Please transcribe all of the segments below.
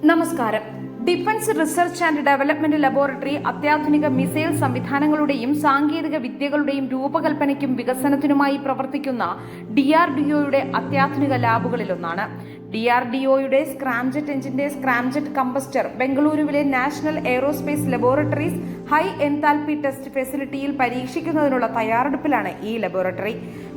നമസ്കാരം. Defence research and development laboratory അത്യാധുനിക missile സംവിധാനങ്ങളുടെയും സാങ്കേതിക വിദ്യകളുടെയും രൂപകൽപ്പനയ്ക്കും വികസനത്തിനുമായി പ്രവർത്തിക്കുന്ന DRDOയുടെ അത്യാധുനിക ലാബുകളിലൊന്നാണ്. DRDOയുടെ സ്ക്രാംജെറ്റ് എഞ്ചിന്റെ സ്ക്രാംജെറ്റ് കമ്പസ്റ്റർ ബംഗളൂരുവിലെ national aerospace laboratories high enthalpy test ഫെസിലിറ്റിയിൽ പരീക്ഷിക്കുന്നതിനുള്ള തയ്യാറെടുപ്പിലാണ് ഈ ലബോറട്ടറി.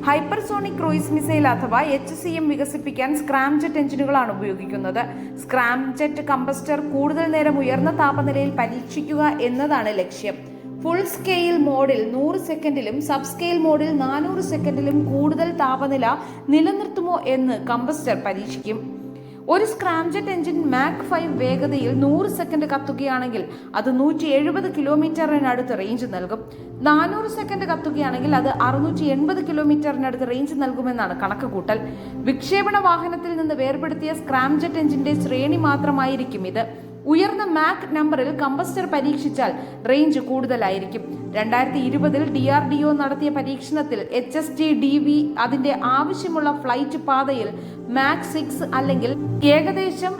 ഹൈപ്പർസോണിക് ക്രൂയിസ് മിസൈൽ അഥവാ HCM വികസിപ്പിക്കാൻ സ്ക്രാംജെറ്റ് എഞ്ചിനുകളാണ് ഉപയോഗിക്കുന്നത്. സ്ക്രാംജെറ്റ് കമ്പസ്റ്റർ കൂടുതൽ നേരം ഉയർന്ന താപനിലയിൽ പരീക്ഷിക്കുക എന്നതാണ് ലക്ഷ്യം. ഫുൾ സ്കെയിൽ മോഡിൽ 100 സെക്കൻഡിലും സബ് സ്കെയിൽ മോഡിൽ 400 സെക്കൻഡിലും കൂടുതൽ താപനില നിലനിർത്തുമോ എന്ന് കമ്പസ്റ്റർ പരീക്ഷിക്കും. ഒരു സ്ക്രാംജെറ്റ് എഞ്ചിൻ മാക് 5 വേഗതയിൽ 100 സെക്കൻഡ് കത്തുകയാണെങ്കിൽ അത് 170 കിലോമീറ്ററിനടുത്ത് റേഞ്ച് നൽകും. 400 സെക്കൻഡ് കത്തുകയാണെങ്കിൽ അത് 680 കിലോമീറ്ററിനടുത്ത് റേഞ്ച് നൽകുമെന്നാണ് കണക്കുകൂട്ടൽ. വിക്ഷേപണ വാഹനത്തിൽ നിന്ന് വേർപെടുത്തിയ സ്ക്രാംജെറ്റ് എഞ്ചിന്റെ ശ്രേണി മാത്രമായിരിക്കും ഇത്. ഉയർന്ന മാക് നമ്പറിൽ കമ്പസ്റ്റർ പരീക്ഷിച്ചാൽ റേഞ്ച് കൂടുതലായിരിക്കും. 2020 DRDO നടത്തിയ പരീക്ഷണത്തിൽ HST-DV അതിന്റെ ആവശ്യമുള്ള ഫ്ലൈറ്റ് പാതയിൽ മാക് 6 അല്ലെങ്കിൽ ഏകദേശം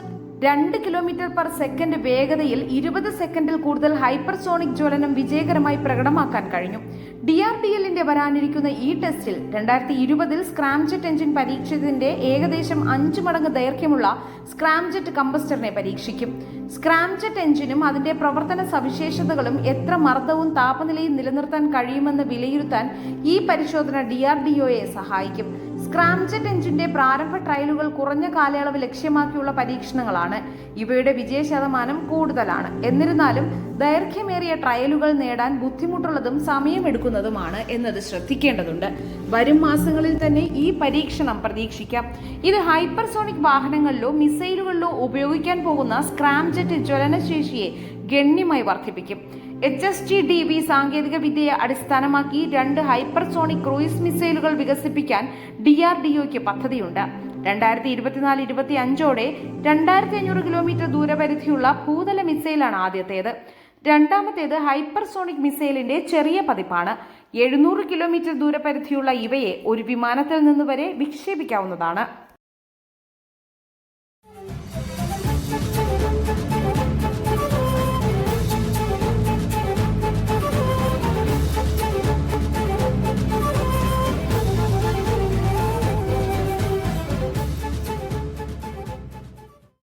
2 കിലോമീറ്റർ പെർ സെക്കൻഡ് വേഗതയിൽ 20 സെക്കൻഡിൽ കൂടുതൽ ഹൈപ്പർസോണിക് ജ്വലനം വിജയകരമായി പ്രകടമാക്കാൻ കഴിഞ്ഞു. DRDLന്റെ വരാനിരിക്കുന്ന ഈ ടെസ്റ്റിൽ 2020 സ്ക്രാംജെറ്റ് എഞ്ചിൻ പരീക്ഷിച്ചതിന്റെ ഏകദേശം 5 മടങ്ങ് ദൈർഘ്യമുള്ള സ്ക്രാംജെറ്റ് കമ്പസ്റ്ററിനെ പരീക്ഷിക്കും. സ്ക്രാംജെറ്റ് എഞ്ചിനും അതിന്റെ പ്രവർത്തന സവിശേഷതകളും എത്ര മർദ്ദവും താപനിലയും നിലനിർത്താൻ കഴിയുമെന്ന് വിലയിരുത്താൻ ഈ പരിശോധന DRDOയെ സഹായിക്കും. സ്ക്രാംജെറ്റ് എഞ്ചിന്റെ പ്രാരംഭ ട്രയലുകൾ കുറഞ്ഞ കാലയളവ് ലക്ഷ്യമാക്കിയുള്ള പരീക്ഷണങ്ങളാണ്. ഇവയുടെ വിജയ ശതമാനം കൂടുതലാണ്. എന്നിരുന്നാലും ദൈർഘ്യമേറിയ ട്രയലുകൾ നേടാൻ ബുദ്ധിമുട്ടുള്ളതും സമയമെടുക്കുന്നതുമാണ് എന്നത് ശ്രദ്ധിക്കേണ്ടതുണ്ട്. വരും മാസങ്ങളിൽ തന്നെ ഈ പരീക്ഷണം പ്രതീക്ഷിക്കാം. ഇത് ഹൈപ്പർസോണിക് വാഹനങ്ങളിലോ മിസൈലുകളിലോ ഉപയോഗിക്കാൻ പോകുന്ന സ്ക്രാംജെറ്റ് ജ്വലനശേഷിയെ ഗണ്യമായി വർദ്ധിപ്പിക്കും. HST-DV സാങ്കേതിക വിദ്യയെ അടിസ്ഥാനമാക്കി 2 ഹൈപ്പർസോണിക് ക്രൂയിസ് മിസൈലുകൾ വികസിപ്പിക്കാൻ DRDOയ്ക്ക് പദ്ധതിയുണ്ട്. 2024-25ഓടെ 2500 കിലോമീറ്റർ ദൂരപരിധിയുള്ള ഭൂതല മിസൈലാണ് ആദ്യത്തേത്. രണ്ടാമത്തേത് ഹൈപ്പർസോണിക് മിസൈലിന്റെ ചെറിയ പതിപ്പാണ്. 700 കിലോമീറ്റർ ദൂരപരിധിയുള്ള ഇവയെ ഒരു വിമാനത്തിൽ നിന്ന് വരെ വിക്ഷേപിക്കാവുന്നതാണ്.